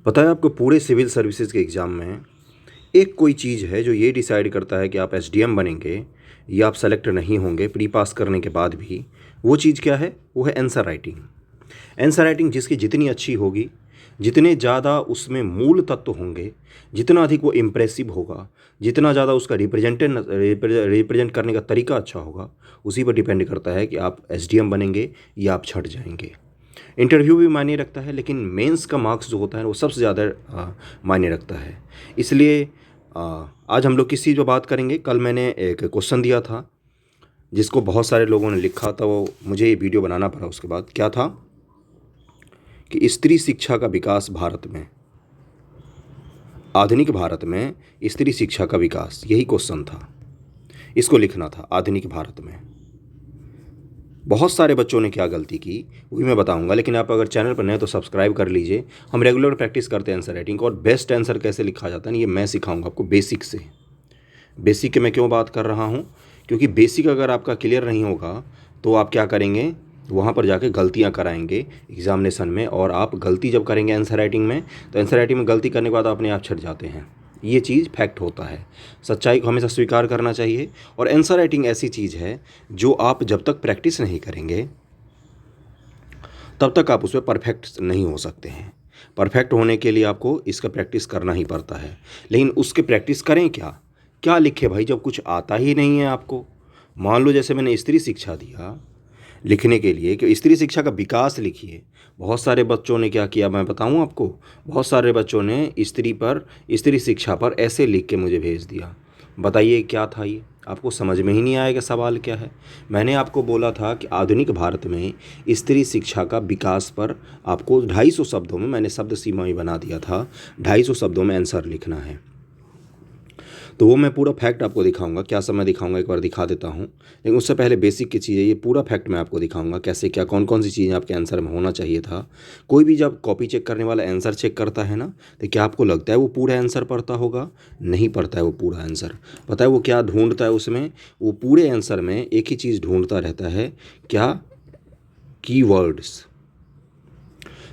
पता है आपको पूरे सिविल सर्विसेज के एग्ज़ाम में एक कोई चीज़ है जो ये डिसाइड करता है कि आप एसडीएम बनेंगे या आप सेलेक्ट नहीं होंगे प्री पास करने के बाद भी। वो चीज़ क्या है? वो है आंसर राइटिंग। आंसर राइटिंग जिसकी जितनी अच्छी होगी, जितने ज़्यादा उसमें मूल तत्व होंगे, जितना अधिक वो इम्प्रेसिव होगा, जितना ज़्यादा उसका रिप्रेजेंट करने का तरीका अच्छा होगा, उसी पर डिपेंड करता है कि आप एसडीएम बनेंगे या आप छँट जाएंगे। इंटरव्यू भी मायने रखता है, लेकिन मेंस का मार्क्स जो होता है वो सबसे ज़्यादा मायने रखता है। इसलिए आज हम लोग किस चीज़ पर बात करेंगे। कल मैंने एक क्वेश्चन दिया था जिसको बहुत सारे लोगों ने लिखा था, वो मुझे ये वीडियो बनाना पड़ा। उसके बाद क्या था कि स्त्री शिक्षा का विकास भारत में, आधुनिक भारत में स्त्री शिक्षा का विकास, यही क्वेश्चन था। इसको लिखना था आधुनिक भारत में। बहुत सारे बच्चों ने क्या गलती की वो भी मैं बताऊंगा, लेकिन आप अगर चैनल पर नए तो सब्सक्राइब कर लीजिए। हम रेगुलर प्रैक्टिस करते हैं आंसर राइटिंग को, और बेस्ट आंसर कैसे लिखा जाता है ये मैं सिखाऊंगा आपको बेसिक से। बेसिक के मैं क्यों बात कर रहा हूँ? क्योंकि बेसिक अगर आपका क्लियर नहीं होगा तो आप क्या करेंगे, वहाँ पर जाके गलतियाँ कराएंगे एग्जामिनेशन में। और आप गलती जब करेंगे आंसर राइटिंग में, तो आंसर राइटिंग में गलती करने के बाद अपने आप छट जाते हैं। ये चीज़ फैक्ट होता है, सच्चाई को हमेशा स्वीकार करना चाहिए। और आंसर राइटिंग ऐसी चीज़ है जो आप जब तक प्रैक्टिस नहीं करेंगे तब तक आप उसमें परफेक्ट नहीं हो सकते हैं। परफेक्ट होने के लिए आपको इसका प्रैक्टिस करना ही पड़ता है। लेकिन उसके प्रैक्टिस करें क्या, क्या लिखे भाई जब कुछ आता ही नहीं है आपको। मान लो जैसे मैंने स्त्री शिक्षा दिया लिखने के लिए कि स्त्री शिक्षा का विकास लिखिए। बहुत सारे बच्चों ने क्या किया मैं बताऊं आपको, बहुत सारे बच्चों ने स्त्री शिक्षा पर ऐसे लिख के मुझे भेज दिया। बताइए क्या था ये? आपको समझ में ही नहीं आएगा सवाल क्या है। मैंने आपको बोला था कि आधुनिक भारत में स्त्री शिक्षा का विकास पर आपको 250 शब्दों में, मैंने शब्द सीमा ही बना दिया था, 250 शब्दों में आंसर लिखना है। तो वो मैं पूरा फैक्ट आपको दिखाऊंगा। क्या समय दिखाऊंगा एक बार दिखा देता हूँ, लेकिन उससे पहले बेसिक की चीज़ें, ये पूरा फैक्ट मैं आपको दिखाऊंगा कैसे क्या कौन कौन सी चीज़ें आपके आंसर में होना चाहिए था। कोई भी जब कॉपी चेक करने वाला आंसर चेक करता है ना, तो क्या आपको लगता है वो पूरा आंसर पढ़ता होगा? नहीं पढ़ता है वो पूरा आंसर। पता है वो क्या ढूंढता है उसमें? वो पूरे आंसर में एक ही चीज़ ढूंढता रहता है, क्या? कीवर्ड्स।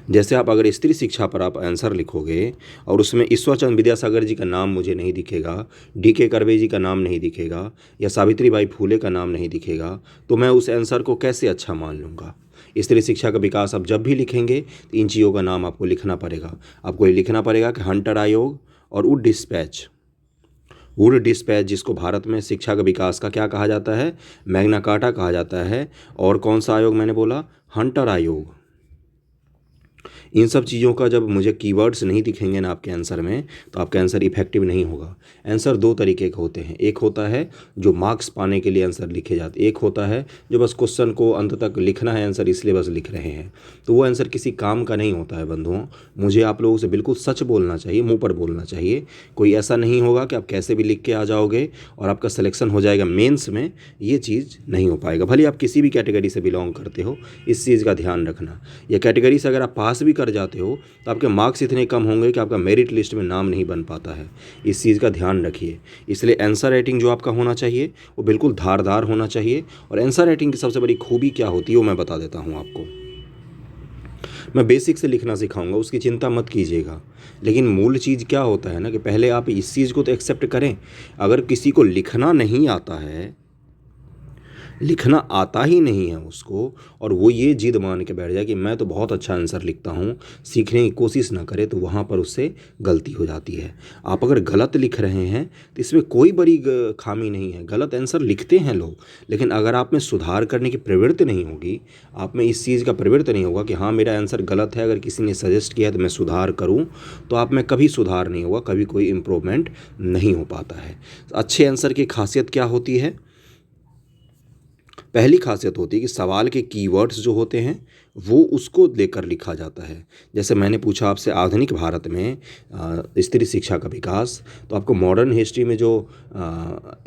जैसे आप अगर स्त्री शिक्षा पर आप आंसर लिखोगे और उसमें ईश्वर चंद्र विद्यासागर जी का नाम मुझे नहीं दिखेगा, डी.के. कर्वे जी का नाम नहीं दिखेगा, या सावित्री बाई फुले का नाम नहीं दिखेगा, तो मैं उस आंसर को कैसे अच्छा मान लूँगा? स्त्री शिक्षा का विकास आप जब भी लिखेंगे तो इन चीज़ों का नाम आपको लिखना पड़ेगा। आपको ये लिखना पड़ेगा कि हंटर आयोग और वुड डिस्पैच जिसको भारत में शिक्षा का विकास का क्या कहा जाता है? मैग्ना कार्टा कहा जाता है। और कौन सा आयोग मैंने बोला? हंटर आयोग। इन सब चीज़ों का जब मुझे कीवर्ड्स नहीं दिखेंगे ना आपके आंसर में, तो आपका आंसर इफेक्टिव नहीं होगा। आंसर दो तरीके के होते हैं, एक होता है जो मार्क्स पाने के लिए आंसर लिखे जाते, एक होता है जो बस क्वेश्चन को अंत तक लिखना है आंसर, इसलिए बस लिख रहे हैं। तो वो आंसर किसी काम का नहीं होता है बंधुओं। मुझे आप लोगों से बिल्कुल सच बोलना चाहिए, मुँह पर बोलना चाहिए। कोई ऐसा नहीं होगा कि आप कैसे भी लिख के आ जाओगे और आपका सिलेक्शन हो जाएगा मेंस में, ये चीज़ नहीं हो पाएगा। भले आप किसी भी कैटेगरी से बिलोंग करते हो, इस चीज़ का ध्यान रखना। या कैटेगरी से अगर आप पास भी कर जाते हो तो आपके मार्क्स इतने कम होंगे कि आपका मेरिट लिस्ट में नाम नहीं बन पाता है। इस चीज़ का ध्यान रखिए। इसलिए आंसर राइटिंग जो आपका होना चाहिए वो बिल्कुल धारदार होना चाहिए। और आंसर राइटिंग की सबसे बड़ी खूबी क्या होती है वो मैं बता देता हूँ आपको। मैं बेसिक से लिखना सिखाऊंगा, उसकी चिंता मत कीजिएगा। लेकिन मूल चीज़ क्या होता है ना कि पहले आप इस चीज़ को तो एक्सेप्ट करें। अगर किसी को लिखना नहीं आता है, लिखना आता ही नहीं है उसको, और वो ये जिद मान के बैठ जाए कि मैं तो बहुत अच्छा आंसर लिखता हूँ, सीखने की कोशिश ना करे, तो वहाँ पर उससे गलती हो जाती है। आप अगर गलत लिख रहे हैं तो इसमें कोई बड़ी खामी नहीं है। गलत आंसर लिखते हैं लोग, लेकिन अगर आप में सुधार करने की प्रवृत्ति नहीं होगी, आप में इस चीज़ का प्रवृत्ति नहीं होगा कि हाँ मेरा आंसर गलत है, अगर किसी ने सजेस्ट किया है तो मैं सुधार करूँ, तो आप में कभी सुधार नहीं होगा, कभी कोई इम्प्रूवमेंट नहीं हो पाता है। अच्छे आंसर की खासियत क्या होती है? पहली खासियत होती है कि सवाल के कीवर्ड्स जो होते हैं वो उसको लेकर लिखा जाता है। जैसे मैंने पूछा आपसे आधुनिक भारत में स्त्री शिक्षा का विकास, तो आपको मॉडर्न हिस्ट्री में जो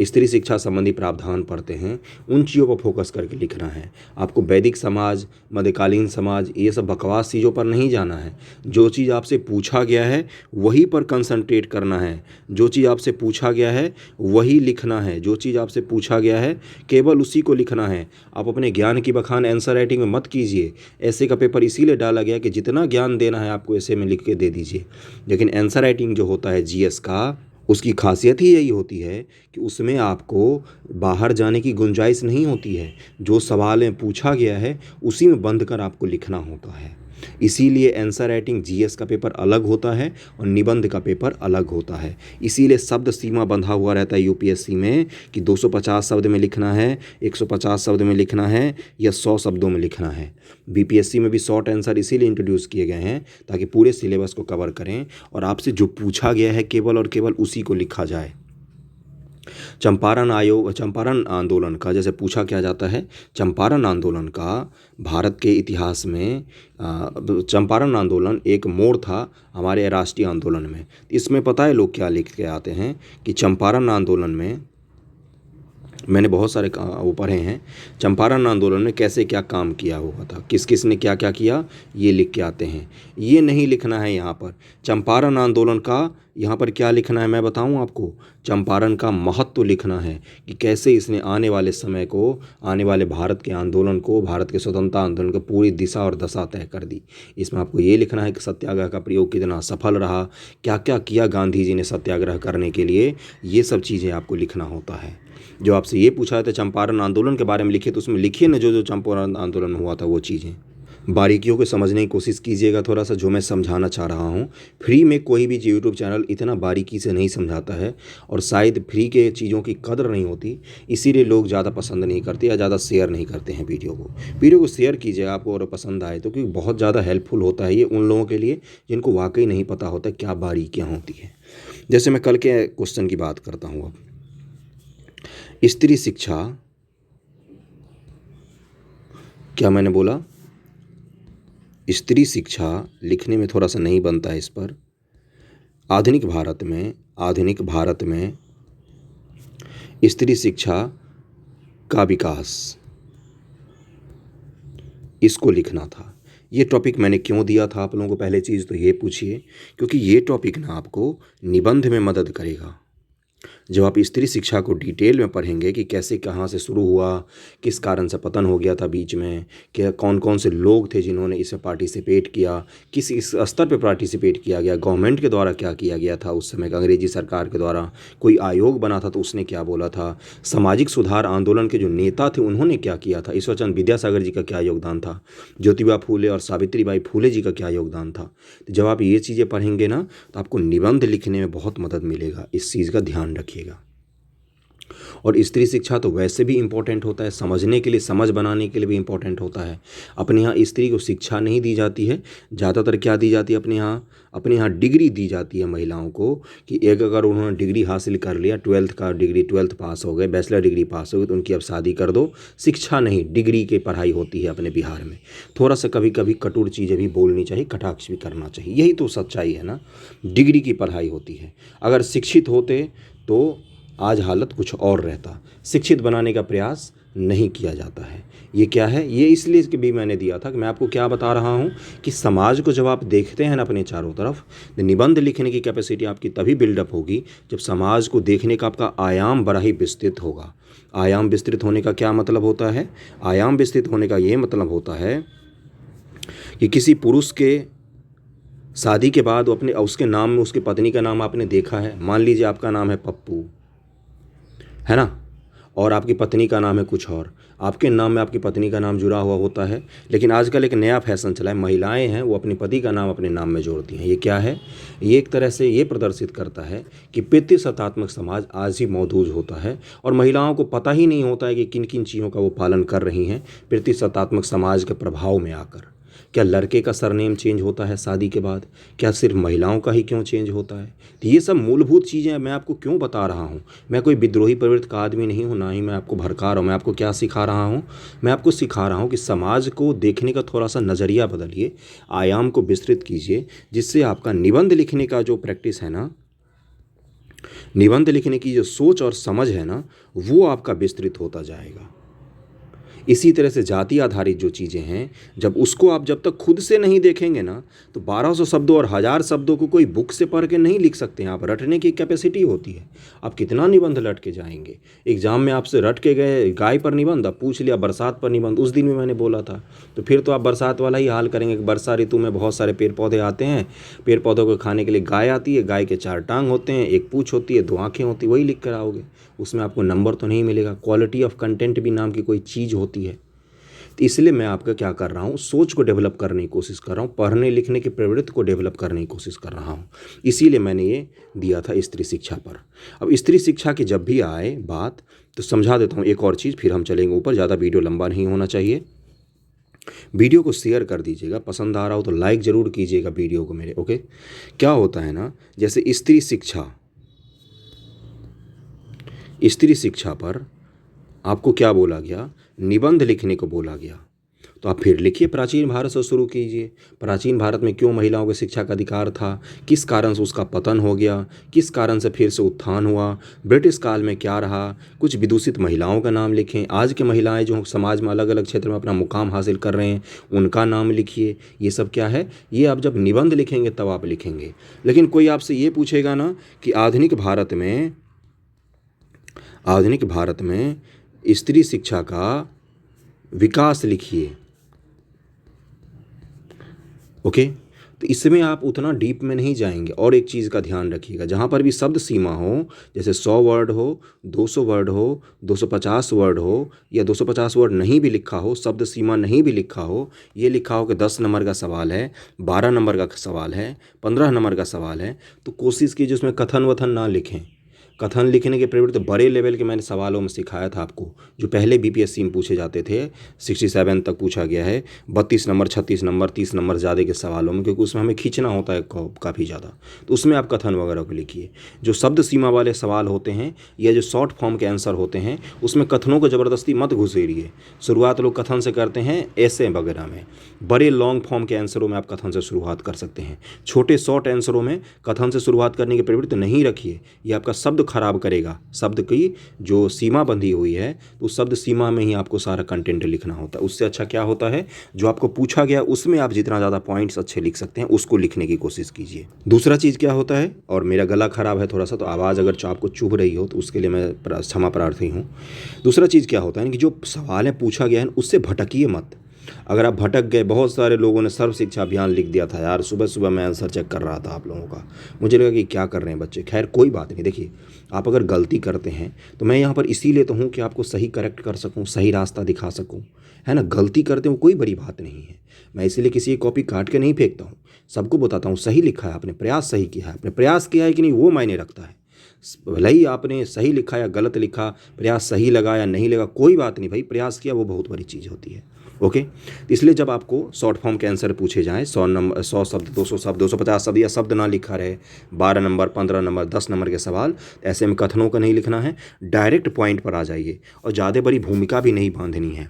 स्त्री शिक्षा संबंधी प्रावधान पढ़ते हैं उन चीज़ों पर फोकस करके लिखना है। आपको वैदिक समाज, मध्यकालीन समाज, ये सब बकवास चीज़ों पर नहीं जाना है। जो चीज़ आपसे पूछा गया है वही पर कंसंट्रेट करना है। जो चीज़ आपसे पूछा गया है वही लिखना है। जो चीज़ आपसे पूछा गया है केवल उसी को लिखना है। आप अपने ज्ञान की बखान आंसर राइटिंग में मत कीजिए। ऐसे का पेपर इसीलिए डाला गया कि जितना ज्ञान देना है आपको ऐसे में लिख के दे दीजिए। लेकिन आंसर राइटिंग जो होता है जीएस का, उसकी खासियत ही यही होती है कि उसमें आपको बाहर जाने की गुंजाइश नहीं होती है। जो सवालें पूछा गया है उसी में बंद कर आपको लिखना होता है। इसीलिए आंसर राइटिंग जीएस का पेपर अलग होता है और निबंध का पेपर अलग होता है। इसीलिए शब्द सीमा बंधा हुआ रहता है यूपीएससी में कि 250 शब्द में लिखना है, 150 शब्द में लिखना है या 100 शब्दों में लिखना है। बीपीएससी में भी शॉर्ट आंसर इसीलिए इंट्रोड्यूस किए गए हैं ताकि पूरे सिलेबस को कवर करें और आपसे जो पूछा गया है केवल और केवल उसी को लिखा जाए। चंपारण आंदोलन का जैसे पूछा क्या जाता है, चंपारण आंदोलन का भारत के इतिहास में चंपारण आंदोलन एक मोड़ था हमारे राष्ट्रीय आंदोलन में। इसमें पता है लोग क्या लिख के आते हैं कि चंपारण आंदोलन में, मैंने बहुत सारे वो पढ़े हैं, चंपारण आंदोलन में कैसे क्या काम किया हुआ था, किस किस ने क्या क्या किया, ये लिख के आते हैं। ये नहीं लिखना है यहाँ पर। चंपारण आंदोलन का यहाँ पर क्या लिखना है मैं बताऊँ आपको, चंपारण का महत्व लिखना है कि कैसे इसने आने वाले समय को, आने वाले भारत के आंदोलन को, भारत के स्वतंत्रता आंदोलन को पूरी दिशा और दशा तय कर दी। इसमें आपको ये लिखना है कि सत्याग्रह का प्रयोग कितना सफल रहा, क्या क्या किया गांधी जी ने सत्याग्रह करने के लिए, ये सब चीज़ें आपको लिखना होता है। जो आपसे ये पूछा था चंपारण आंदोलन के बारे में लिखिए, तो उसमें लिखिए ना जो जो चंपारण आंदोलन में हुआ था वो चीज़ें। बारीकियों को समझने की कोशिश कीजिएगा थोड़ा सा, जो मैं समझाना चाह रहा हूँ। फ्री में कोई भी यूट्यूब चैनल इतना बारीकी से नहीं समझाता है और शायद फ्री के चीज़ों की कदर नहीं होती, इसीलिए लोग ज़्यादा पसंद नहीं करते या ज़्यादा शेयर नहीं करते हैं वीडियो को शेयर कीजिएगा आपको और पसंद आए तो, क्योंकि बहुत ज़्यादा हेल्पफुल होता है ये उन लोगों के लिए जिनको वाकई नहीं पता होता क्या बारीकियाँ होती हैं। जैसे मैं कल के क्वेश्चन की बात करता हूँ। अब स्त्री शिक्षा, क्या मैंने बोला, स्त्री शिक्षा लिखने में थोड़ा सा नहीं बनता है इस पर। आधुनिक भारत में स्त्री शिक्षा का विकास, इसको लिखना था। ये टॉपिक मैंने क्यों दिया था आप लोगों को, पहले चीज़ तो ये पूछिए, क्योंकि ये टॉपिक ना आपको निबंध में मदद करेगा। जब आप स्त्री शिक्षा को डिटेल में पढ़ेंगे कि कैसे कहाँ से शुरू हुआ, किस कारण से पतन हो गया था बीच में, क्या कौन कौन से लोग थे जिन्होंने इसमें पार्टिसिपेट किया, किस इस स्तर पे पार्टिसिपेट किया गया, गवर्नमेंट के द्वारा क्या किया गया था उस समय, अंग्रेजी सरकार के द्वारा कोई आयोग बना था तो उसने क्या बोला था, सामाजिक सुधार आंदोलन के जो नेता थे उन्होंने क्या किया था, ईश्वरचंद विद्यासागर जी का क्या योगदान था, ज्योतिबा फूले और सावित्रीबाई फूले जी का क्या योगदान था। तो जब आप ये चीज़ें पढ़ेंगे ना तो आपको निबंध लिखने में बहुत मदद मिलेगा। इस चीज़ का ध्यान रखिएगा। और स्त्री शिक्षा तो वैसे भी इम्पोर्टेंट होता है, समझने के लिए, समझ बनाने के लिए भी इम्पोर्टेंट होता है। अपने यहाँ स्त्री को शिक्षा नहीं दी जाती है, ज़्यादातर क्या दी जाती है अपने यहाँ डिग्री दी जाती है महिलाओं को कि एक अगर उन्होंने डिग्री हासिल कर लिया, 12th पास हो गए, बैचलर डिग्री पास हो गई, तो उनकी अब शादी कर दो। शिक्षा नहीं, डिग्री की पढ़ाई होती है अपने बिहार में। थोड़ा सा कभी कभी कटुर चीज़ें भी बोलनी चाहिए, कटाक्ष भी करना चाहिए, यही तो सच्चाई है ना। डिग्री की पढ़ाई होती है। अगर शिक्षित होते तो आज हालत कुछ और रहता। शिक्षित बनाने का प्रयास नहीं किया जाता है। ये क्या है, ये इसलिए कि भी मैंने दिया था कि मैं आपको क्या बता रहा हूँ कि समाज को जब आप देखते हैं ना अपने चारों तरफ, तो निबंध लिखने की कैपेसिटी आपकी तभी बिल्डअप होगी जब समाज को देखने का आपका आयाम बड़ा ही विस्तृत होगा। आयाम विस्तृत होने का क्या मतलब होता है, आयाम विस्तृत होने का ये मतलब होता है कि किसी पुरुष के शादी के बाद अपने उसके नाम में उसकी पत्नी का नाम आपने देखा है। मान लीजिए आपका नाम है पप्पू, है ना, और आपकी पत्नी का नाम है कुछ और, आपके नाम में आपकी पत्नी का नाम जुड़ा हुआ होता है। लेकिन आजकल एक नया फैशन चला है, महिलाएं हैं वो अपने पति का नाम अपने नाम में जोड़ती हैं। ये क्या है, ये एक तरह से ये प्रदर्शित करता है कि पितृसत्तात्मक समाज आज भी मौजूद होता है और महिलाओं को पता ही नहीं होता है कि किन किन चीज़ों का वो पालन कर रही हैं पितृसत्तात्मक समाज के प्रभाव में आकर। क्या लड़के का सरनेम चेंज होता है शादी के बाद, क्या सिर्फ महिलाओं का ही क्यों चेंज होता है। तो ये सब मूलभूत चीज़ें मैं आपको क्यों बता रहा हूँ। मैं कोई विद्रोही प्रवृत्ति का आदमी नहीं हूँ, ना ही मैं आपको भड़का रहा हूँ। मैं आपको क्या सिखा रहा हूँ, मैं आपको सिखा रहा हूँ कि समाज को देखने का थोड़ा सा नज़रिया बदलिए, आयाम को विस्तृत कीजिए, जिससे आपका निबंध लिखने का जो प्रैक्टिस है ना, निबंध लिखने की जो सोच और समझ है ना, वो आपका विस्तृत होता जाएगा। इसी तरह से जाति आधारित जो चीज़ें हैं, जब तक खुद से नहीं देखेंगे ना, तो 1200 शब्दों और 1000 शब्दों को कोई बुक से पढ़ के नहीं लिख सकते हैं आप। रटने की कैपेसिटी होती है। आप कितना निबंध रट के जाएंगे। एग्जाम में आपसे रट के गए गाय पर निबंध, अब पूछ लिया बरसात पर निबंध, उस दिन भी मैंने बोला था, तो फिर तो आप बरसात वाला ही हाल करेंगे कि वर्षा ऋतु में बहुत सारे पेड़ पौधे आते हैं, पेड़ पौधों को खाने के लिए गाय आती है, गाय के 4 टांग होते हैं, एक पूँछ होती है, 2 आँखें होती है, वही लिख कर आओगे। उसमें आपको नंबर तो नहीं मिलेगा। क्वालिटी ऑफ कंटेंट भी नाम की कोई चीज़ होती है। तो इसलिए मैं आपका क्या कर रहा हूँ, सोच को डेवलप करने की कोशिश कर रहा हूँ, पढ़ने लिखने की प्रवृत्ति को डेवलप करने की कोशिश कर रहा हूँ। इसीलिए मैंने ये दिया था स्त्री शिक्षा पर। अब स्त्री शिक्षा की जब भी आए बात, तो समझा देता हूँ एक और चीज़, फिर हम चलेंगे ऊपर। ज़्यादा वीडियो लंबा नहीं होना चाहिए। वीडियो को शेयर कर दीजिएगा, पसंद आ रहा हो तो लाइक ज़रूर कीजिएगा वीडियो को मेरे। ओके, क्या होता है ना, जैसे स्त्री शिक्षा पर आपको क्या बोला गया, निबंध लिखने को बोला गया, तो आप फिर लिखिए, प्राचीन भारत से शुरू कीजिए। प्राचीन भारत में क्यों महिलाओं को शिक्षा का अधिकार था, किस कारण से उसका पतन हो गया, किस कारण से फिर से उत्थान हुआ, ब्रिटिश काल में क्या रहा, कुछ विदूषित महिलाओं का नाम लिखें, आज की महिलाएं जो समाज में अलग अलग क्षेत्र में अपना मुकाम हासिल कर रहे हैं उनका नाम लिखिए। ये सब क्या है, ये आप जब निबंध लिखेंगे तब आप लिखेंगे। लेकिन कोई आपसे ये पूछेगा ना कि आधुनिक भारत में स्त्री शिक्षा का विकास लिखिए। ओके, तो इसमें आप उतना डीप में नहीं जाएंगे। और एक चीज़ का ध्यान रखिएगा, जहाँ पर भी शब्द सीमा हो, जैसे 100 वर्ड हो, 200 वर्ड हो, 250 वर्ड हो, या 250 वर्ड नहीं भी लिखा हो, शब्द सीमा नहीं भी लिखा हो, ये लिखा हो कि 10 नंबर का सवाल है, 12 नंबर का सवाल है, 15 नंबर का सवाल है, तो कोशिश कीजिए उसमें कथन वथन ना लिखें। कथन लिखने के प्रवृत्ति बड़े लेवल के मैंने सवालों में सिखाया था आपको, जो पहले बीपीएससी में पूछे जाते थे। 67 तक पूछा गया है, 32 नंबर, 36 नंबर, 30 नंबर ज़्यादा के सवालों में, क्योंकि उसमें हमें खींचना होता है काफ़ी ज़्यादा। तो उसमें आप कथन वगैरह को लिखिए। जो शब्द सीमा वाले सवाल होते हैं या जो शॉर्ट फॉर्म के आंसर होते हैं, उसमें कथनों को ज़बरदस्ती मत घुसेड़िए। शुरुआत लोग कथन से करते हैं ऐसे वगैरह में। बड़े लॉन्ग फॉर्म के आंसरों में आप कथन से शुरुआत कर सकते हैं। छोटे शॉर्ट आंसरों में कथन से शुरुआत करने की प्रवृत्ति नहीं रखिए, ये आपका शब्द खराब करेगा। शब्द की जो सीमा बंधी हुई है, तो उस शब्द सीमा में ही आपको सारा कंटेंट लिखना होता है। उससे अच्छा क्या होता है, जो आपको पूछा गया उसमें आप जितना ज़्यादा पॉइंट्स अच्छे लिख सकते हैं उसको लिखने की कोशिश कीजिए। दूसरा चीज़ क्या होता है, और मेरा गला खराब है थोड़ा सा, तो आवाज़ अगर आपको चुभ रही हो तो उसके लिए मैं क्षमा प्रार्थी हूँ। दूसरा चीज़ क्या होता है कि जो सवाल है पूछा गया है उससे भटकिए मत। अगर आप भटक गए, बहुत सारे लोगों ने सर्व शिक्षा अभियान लिख दिया था यार, सुबह सुबह मैं आंसर चेक कर रहा था आप लोगों का, मुझे लगा कि क्या कर रहे हैं बच्चे। खैर कोई बात नहीं। देखिए, आप अगर गलती करते हैं तो मैं यहाँ पर इसीलिए तो हूँ कि आपको सही करेक्ट कर सकूँ, सही रास्ता दिखा सकूँ, है ना। गलती करते हो कोई बड़ी बात नहीं है। मैं इसीलिए किसी की कॉपी काट के नहीं फेंकता हूँ, सबको बताता हूँ सही लिखा है आपने, प्रयास सही किया है आपने, प्रयास किया है कि नहीं वो मायने रखता है। भले ही आपने सही लिखा या गलत लिखा, प्रयास सही लगा या नहीं लगा, कोई बात नहीं भाई, प्रयास किया वो बहुत बड़ी चीज़ होती है। ओके, इसलिए जब आपको शॉर्ट फॉर्म के आंसर पूछे जाएँ, 100 शब्द, 200 शब्द, 250 शब्द या शब्द ना लिखा रहे, 12 नंबर, 15 नंबर, 10 नंबर के सवाल, ऐसे में कथनों का नहीं लिखना है, डायरेक्ट पॉइंट पर आ जाइए। और ज़्यादा बड़ी भूमिका भी नहीं बांधनी है,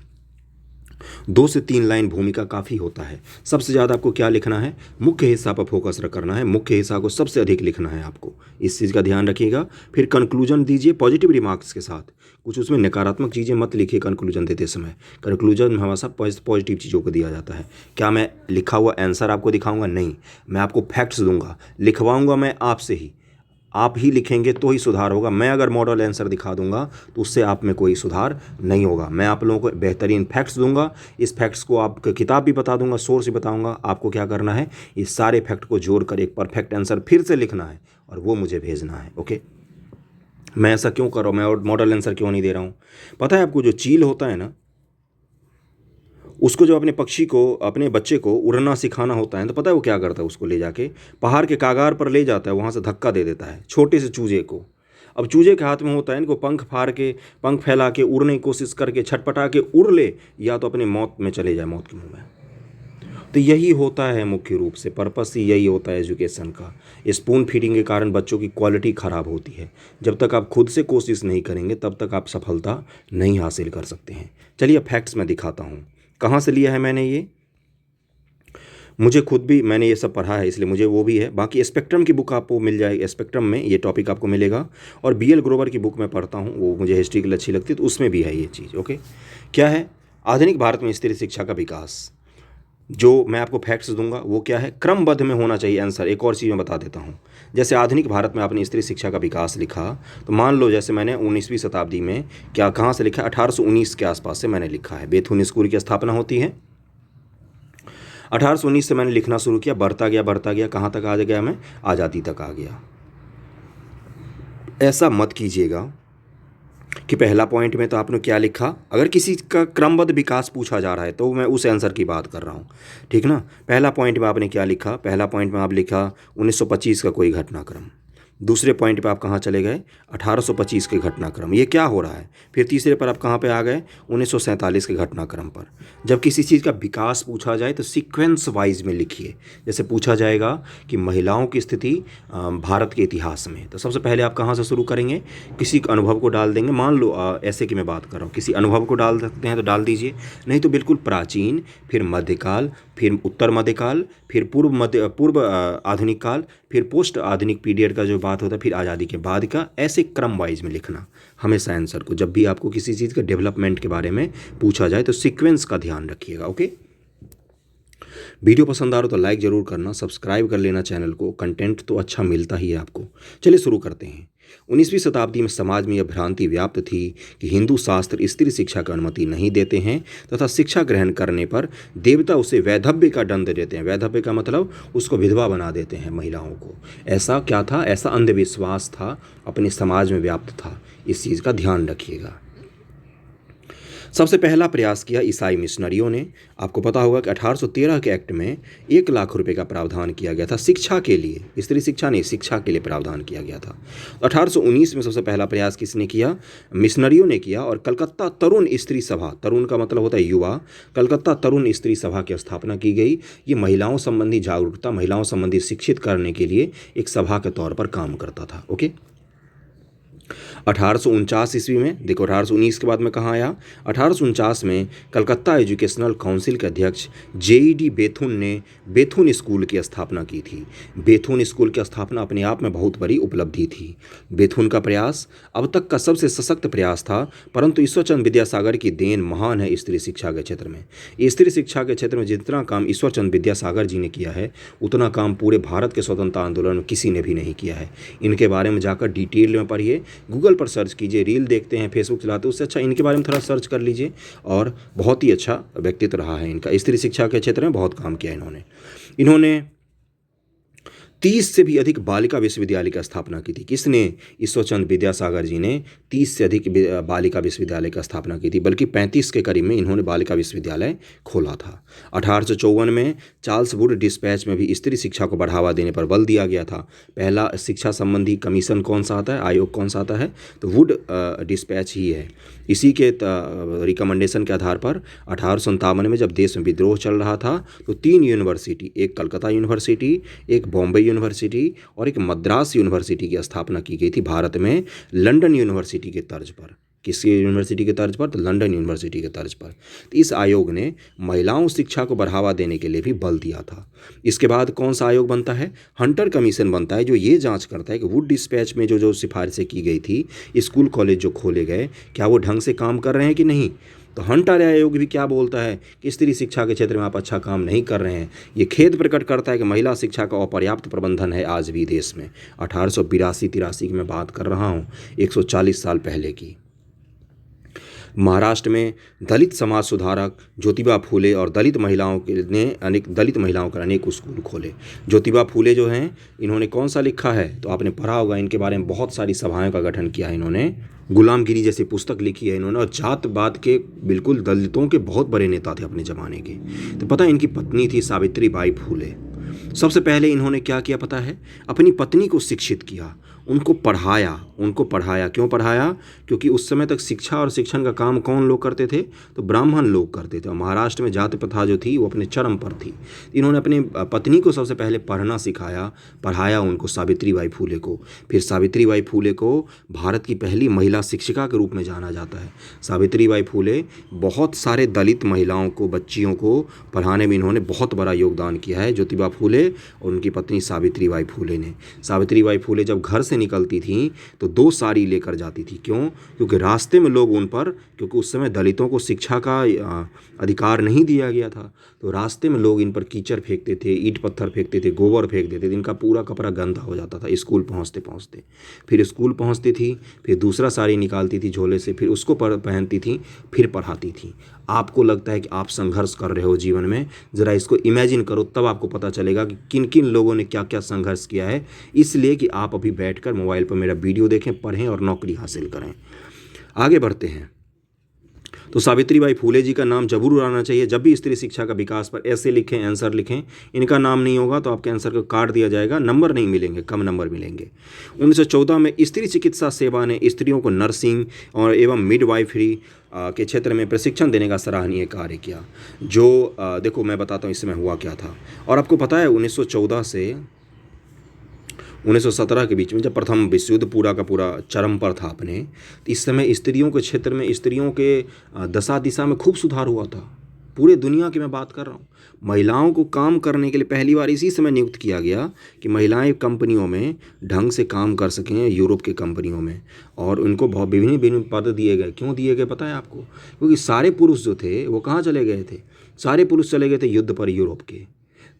2 से 3 लाइन भूमिका काफ़ी होता है। सबसे ज़्यादा आपको क्या लिखना है, मुख्य हिस्सा पर फोकस करना है, मुख्य हिस्सा को सबसे अधिक लिखना है आपको, इस चीज़ का ध्यान रखिएगा। फिर कंक्लूजन दीजिए पॉजिटिव रिमार्क्स के साथ, कुछ उसमें नकारात्मक चीज़ें मत लिखिए कंक्लूजन देते समय। कंक्लूजन में हमेशा पॉजिटिव चीज़ों को दिया जाता है। क्या मैं लिखा हुआ आंसर आपको दिखाऊंगा? नहीं, मैं आपको फैक्ट्स दूंगा, लिखवाऊंगा मैं आपसे ही, आप ही लिखेंगे तो ही सुधार होगा। मैं अगर मॉडल आंसर दिखा दूंगा तो उससे आप में कोई सुधार नहीं होगा। मैं आप लोगों को बेहतरीन फैक्ट्स दूंगा, इस फैक्ट्स को आपको किताब भी बता दूंगा, सोर्स भी बताऊंगा। आपको क्या करना है, इस सारे फैक्ट को जोड़कर एक परफेक्ट आंसर फिर से लिखना है और वो मुझे भेजना है। ओके, मैं ऐसा क्यों कर रहा हूँ, मैं मॉडल आंसर क्यों नहीं दे रहा हूँ? पता है आपको, जो चील होता है ना, उसको जो अपने पक्षी को, अपने बच्चे को उड़ना सिखाना होता है, तो पता है वो क्या करता है, उसको ले जाके पहाड़ के कागार पर ले जाता है, वहाँ से धक्का दे देता है छोटे से चूजे को। अब चूजे के हाथ में होता है इनको पंख फाड़ के, पंख फैला के उड़ने की कोशिश करके छटपटा के उड़ ले, या तो अपनी मौत में चले जाए, मौत के मुंह में। तो यही होता है मुख्य रूप से, पर्पस ही यही होता है एजुकेशन का। स्पून फीडिंग के कारण बच्चों की क्वालिटी ख़राब होती है। जब तक आप खुद से कोशिश नहीं करेंगे तब तक आप सफलता नहीं हासिल कर सकते हैं। चलिए फैक्ट्स मैं दिखाता हूँ कहाँ से लिया है मैंने ये। मुझे खुद भी, मैंने ये सब पढ़ा है इसलिए मुझे वो भी है। बाकी स्पेक्ट्रम की बुक आपको मिल जाएगी, स्पेक्ट्रम में ये टॉपिक आपको मिलेगा। और BL ग्रोवर की बुक मैं पढ़ता हूँ, वो मुझे हिस्ट्री के लिए अच्छी लगती है, तो उसमें भी है ये चीज़। ओके, क्या है, आधुनिक भारत में स्त्री शिक्षा का विकास, जो मैं आपको फैक्ट्स दूंगा वो क्या है, क्रमबद्ध में होना चाहिए आंसर। एक और चीज़ मैं बता देता हूँ, जैसे आधुनिक भारत में आपने स्त्री शिक्षा का विकास लिखा, तो मान लो जैसे मैंने 19वीं शताब्दी में क्या कहाँ से लिखा है, 1819 के आसपास से मैंने लिखा है। बेथुन स्कूल की स्थापना होती है 1819 से। मैंने लिखना शुरू किया, बढ़ता गया, कहाँ तक आ गया मैं, आज़ादी तक आ गया। ऐसा मत कीजिएगा कि पहला पॉइंट में तो आपने क्या लिखा, अगर किसी का क्रमबद्ध विकास पूछा जा रहा है तो मैं उस आंसर की बात कर रहा हूँ, ठीक ना। पहला पॉइंट में आपने क्या लिखा, पहला पॉइंट में आप लिखा 1925 का कोई घटनाक्रम। दूसरे पॉइंट पे आप कहाँ चले गए, 1825 के घटनाक्रम, ये क्या हो रहा है। फिर तीसरे पर आप कहाँ पे आ गए, 1947 के घटनाक्रम पर। जब किसी चीज़ का विकास पूछा जाए तो सीक्वेंस वाइज में लिखिए। जैसे पूछा जाएगा कि महिलाओं की स्थिति भारत के इतिहास में, तो सबसे पहले आप कहाँ से शुरू करेंगे, किसी अनुभव को डाल देंगे। मान लो ऐसे कि मैं बात कर रहा हूँ, किसी अनुभव को डाल सकते हैं तो डाल दीजिए, नहीं तो बिल्कुल प्राचीन, फिर मध्यकाल, फिर उत्तर मध्यकाल, फिर पूर्व आधुनिक काल, फिर पोस्ट आधुनिक पीरियड का जो बात होता है, फिर आज़ादी के बाद का, ऐसे क्रम वाइज में लिखना हमेशा आंसर को। जब भी आपको किसी चीज़ के डेवलपमेंट के बारे में पूछा जाए तो सीक्वेंस का ध्यान रखिएगा। ओके, वीडियो पसंद आ रहा तो लाइक ज़रूर करना, सब्सक्राइब कर लेना चैनल को, कंटेंट तो अच्छा मिलता ही है आपको। चलिए शुरू करते हैं। 19वीं शताब्दी में समाज में यह भ्रांति व्याप्त थी कि हिंदू शास्त्र स्त्री शिक्षा की अनुमति नहीं देते हैं तथा शिक्षा ग्रहण करने पर देवता उसे वैधव्य का दंड देते हैं। वैधव्य का मतलब उसको विधवा बना देते हैं महिलाओं को। ऐसा क्या था, ऐसा अंधविश्वास था, अपने समाज में व्याप्त था। इस चीज़ का ध्यान रखिएगा। सबसे पहला प्रयास किया ईसाई मिशनरियों ने। आपको पता होगा कि 1813 के एक्ट में 1 लाख रुपए का प्रावधान किया गया था शिक्षा के लिए, स्त्री शिक्षा नहीं, शिक्षा के लिए प्रावधान किया गया था। 1819 में सबसे पहला प्रयास किसने किया, मिशनरियों ने किया, और कलकत्ता तरुण स्त्री सभा, तरुण का मतलब होता है युवा, कलकत्ता तरुण स्त्री सभा की स्थापना की गई। ये महिलाओं संबंधी जागरूकता, महिलाओं संबंधी शिक्षित करने के लिए एक सभा के तौर पर काम करता था। ओके, 1849 ईस्वी में, देखो 1819 के बाद में कहाँ आया, 1849 में कलकत्ता एजुकेशनल काउंसिल के अध्यक्ष जेईडी बेथुन ने बेथुन स्कूल की स्थापना की थी। बेथुन स्कूल की स्थापना अपने आप में बहुत बड़ी उपलब्धि थी। बेथुन का प्रयास अब तक का सबसे सशक्त प्रयास था, परंतु ईश्वरचंद विद्यासागर की देन महान है स्त्री शिक्षा के क्षेत्र में। स्त्री शिक्षा के क्षेत्र में जितना काम ईश्वरचंद विद्यासागर जी ने किया है, उतना काम पूरे भारत के स्वतंत्रता आंदोलन में किसी ने भी नहीं किया है। इनके बारे में जाकर डिटेल में पढ़िए, गूगल पर सर्च कीजिए, रील देखते हैं, फेसबुक चलाते हैं, उससे अच्छा इनके बारे में थोड़ा सर्च कर लीजिए। और बहुत ही अच्छा व्यक्तित्व रहा है इनका, स्त्री शिक्षा के क्षेत्र में बहुत काम किया इन्होंने 30 से भी अधिक बालिका विश्वविद्यालय की स्थापना की थी। किसने, ईश्वरचंद विद्यासागर जी ने 30 से अधिक बालिका विश्वविद्यालय की स्थापना की थी, बल्कि 35 के करीब में इन्होंने बालिका विश्वविद्यालय खोला था। 1854 में चार्ल्स वुड डिस्पैच में भी स्त्री शिक्षा को बढ़ावा देने पर बल दिया गया था। पहला शिक्षा संबंधी कमीशन कौन सा आता है, आयोग कौन सा आता है, तो वुड डिस्पैच ही है। इसी के रिकमेंडेशन के आधार पर 1857 में जब देश में विद्रोह चल रहा था तो 3 यूनिवर्सिटी, एक कलकत्ता यूनिवर्सिटी, एक बॉम्बे यूनिवर्सिटी और एक मद्रास यूनिवर्सिटी की स्थापना की गई थी भारत में, लंदन यूनिवर्सिटी के तर्ज पर। किसकी यूनिवर्सिटी के तर्ज पर, तो लंदन यूनिवर्सिटी के तर्ज पर। तो इस आयोग ने महिलाओं शिक्षा को बढ़ावा देने के लिए भी बल दिया था। इसके बाद कौन सा आयोग बनता है, हंटर कमीशन बनता है, जो ये जांच करता है कि वुड डिस्पैच में जो सिफारिशें की गई थी, स्कूल कॉलेज जो खोले गए, क्या वो ढंग से काम कर रहे हैं कि नहीं। तो हंटर आयोग भी क्या बोलता है कि स्त्री शिक्षा के क्षेत्र में आप अच्छा काम नहीं कर रहे हैं। ये खेद प्रकट करता है कि महिला शिक्षा का अपर्याप्त प्रबंधन है आज भी देश में। 1882-83 की मैं बात कर रहा हूँ, 140 साल पहले की। महाराष्ट्र में दलित समाज सुधारक ज्योतिबा फूले और दलित महिलाओं के अनेक स्कूल खोले। ज्योतिबा फूले जो हैं, इन्होंने कौन सा लिखा है, तो आपने पढ़ा होगा, इनके बारे में बहुत सारी सभाओं का गठन किया है इन्होंने। गुलामगिरी जैसी पुस्तक लिखी है इन्होंने, और जातवाद के बिल्कुल दलितों के बहुत बड़े नेता थे अपने ज़माने के। तो पता है इनकी पत्नी थी सावित्री बाई फूले। सबसे पहले इन्होंने क्या किया पता है, अपनी पत्नी को शिक्षित किया, उनको पढ़ाया। क्यों पढ़ाया, क्योंकि उस समय तक शिक्षा और शिक्षण का काम कौन लोग करते थे, तो ब्राह्मण लोग करते थे। और महाराष्ट्र में जाति प्रथा जो थी वो अपने चरम पर थी। इन्होंने अपनी पत्नी को सबसे पहले पढ़ना सिखाया, पढ़ाया उनको, सावित्रीबाई फूले को। फिर सावित्रीबाई फूले को भारत की पहली महिला शिक्षिका के रूप में जाना जाता है। सावित्रीबाई फूले बहुत सारे दलित महिलाओं को, बच्चियों को पढ़ाने में इन्होंने बहुत बड़ा योगदान किया है। ज्योतिबा फूले फूले और उनकी पत्नी सावित्री बाई फूले ने। सावित्री बाई फूले जब घर से निकलती थीं तो 2 साड़ी लेकर जाती थी। क्यों? क्योंकि रास्ते में लोग उन पर, क्योंकि उस समय दलितों को शिक्षा का अधिकार नहीं दिया गया था, तो रास्ते में लोग इन पर कीचड़ फेंकते थे, ईंट पत्थर फेंकते थे, गोबर फेंक देते थे। इनका पूरा कपड़ा गंदा हो जाता था स्कूल पहुँचते पहुँचते। फिर स्कूल पहुँचती थी, फिर दूसरा साड़ी निकालती थी झोले से, फिर उसको पहनती थी, फिर पढ़ाती थी। आपको लगता है कि आप संघर्ष कर रहे हो जीवन में, ज़रा इसको इमेजिन करो, तब आपको पता चलेगा कि किन किन लोगों ने क्या क्या संघर्ष किया है। इसलिए कि आप अभी बैठकर मोबाइल पर मेरा वीडियो देखें, पढ़ें और नौकरी हासिल करें। आगे बढ़ते हैं। तो सावित्री बाई फूले जी का नाम जरूर आना चाहिए। जब भी स्त्री शिक्षा का विकास पर ऐसे लिखें, आंसर लिखें, इनका नाम नहीं होगा तो आपके आंसर को काट दिया जाएगा, नंबर नहीं मिलेंगे, कम नंबर मिलेंगे। 1914 में स्त्री चिकित्सा सेवा ने स्त्रियों को नर्सिंग और एवं मिडवाइफरी के क्षेत्र में प्रशिक्षण देने का सराहनीय कार्य किया। जो देखो मैं बताता हूँ इस समय हुआ क्या था। और आपको पता है 1914 से 1917 के बीच में जब प्रथम विश्व युद्ध पूरा का पूरा चरम पर था अपने, तो इस समय स्त्रियों के क्षेत्र में, स्त्रियों के दशा दिशा में खूब सुधार हुआ था। पूरे दुनिया की मैं बात कर रहा हूँ। महिलाओं को काम करने के लिए पहली बार इसी समय नियुक्त किया गया कि महिलाएं कंपनियों में ढंग से काम कर सकें, यूरोप के कंपनियों में। और उनको बहुत विभिन्न विभिन्न पद दिए गए। क्यों दिए गए पता है आपको? क्योंकि सारे पुरुष जो थे वो कहाँ चले गए थे? सारे पुरुष चले गए थे युद्ध पर यूरोप के।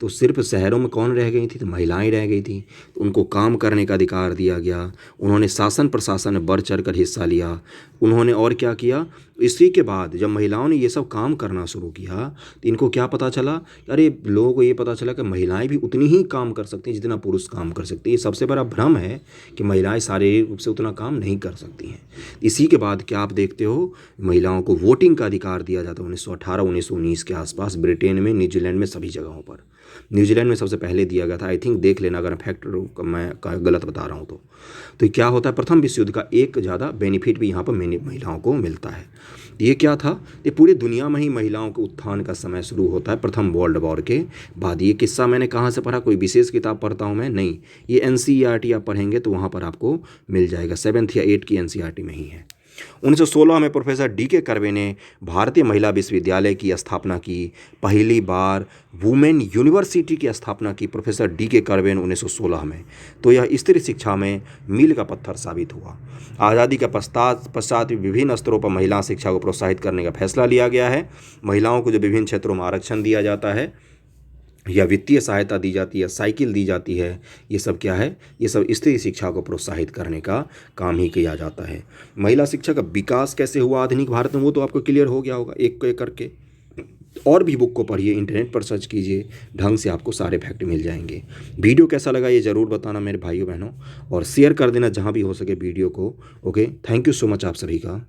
तो सिर्फ शहरों में कौन रह गई थी? तो महिलाएं रह गई थी। तो उनको काम करने का अधिकार दिया गया। उन्होंने शासन प्रशासन में बढ़ चढ़ कर हिस्सा लिया। उन्होंने और क्या किया? इसी के बाद जब महिलाओं ने ये सब काम करना शुरू किया तो इनको क्या पता चला? अरे लोगों को ये पता चला कि महिलाएं भी उतनी ही काम कर सकती हैं जितना पुरुष काम कर सकती हैं। ये सबसे बड़ा भ्रम है कि महिलाएं शारीरिक रूप से उतना काम नहीं कर सकती हैं। इसी के बाद क्या आप देखते हो, महिलाओं को वोटिंग का अधिकार दिया जाता है 1918 1919 के आसपास, ब्रिटेन में, न्यूजीलैंड में, सभी जगहों पर। न्यूजीलैंड में सबसे पहले दिया गया था। आई थिंक देख लेना अगर फैक्ट मैं गलत बता रहा हूँ तो क्या होता है, प्रथम विश्व युद्ध का एक ज़्यादा बेनिफिट भी यहाँ पर महिलाओं को मिलता है। ये क्या था? ये पूरी दुनिया में ही महिलाओं के उत्थान का समय शुरू होता है प्रथम वर्ल्ड वॉर के बाद। ये किस्सा मैंने कहाँ से पढ़ा? कोई विशेष किताब पढ़ता हूँ मैं? नहीं, ये NCERT आप पढ़ेंगे तो वहाँ पर आपको मिल जाएगा। 7th या 8th की NCERT में ही है। 1916 में प्रोफेसर D.K. कर्वे ने भारतीय महिला विश्वविद्यालय की स्थापना की। पहली बार वुमेन यूनिवर्सिटी की स्थापना की प्रोफेसर D.K. कर्वे ने 1916 में। तो यह स्त्री शिक्षा में मील का पत्थर साबित हुआ। आज़ादी के पश्चात विभिन्न स्तरों पर महिला शिक्षा को प्रोत्साहित करने का फैसला लिया गया है। महिलाओं को जो विभिन्न क्षेत्रों में आरक्षण दिया जाता है या वित्तीय सहायता दी जाती है, साइकिल दी जाती है, ये सब क्या है? ये सब स्त्री शिक्षा को प्रोत्साहित करने का काम ही किया जाता है। महिला शिक्षा का विकास कैसे हुआ आधुनिक भारत में, वो तो आपको क्लियर हो गया होगा एक एक करके। और भी बुक को पढ़िए, इंटरनेट पर सर्च कीजिए, ढंग से आपको सारे फैक्ट मिल जाएंगे। वीडियो कैसा लगा ये ज़रूर बताना मेरे भाइयों बहनों, और शेयर कर देना जहाँ भी हो सके वीडियो को। Okay, thank you so much आप सभी का।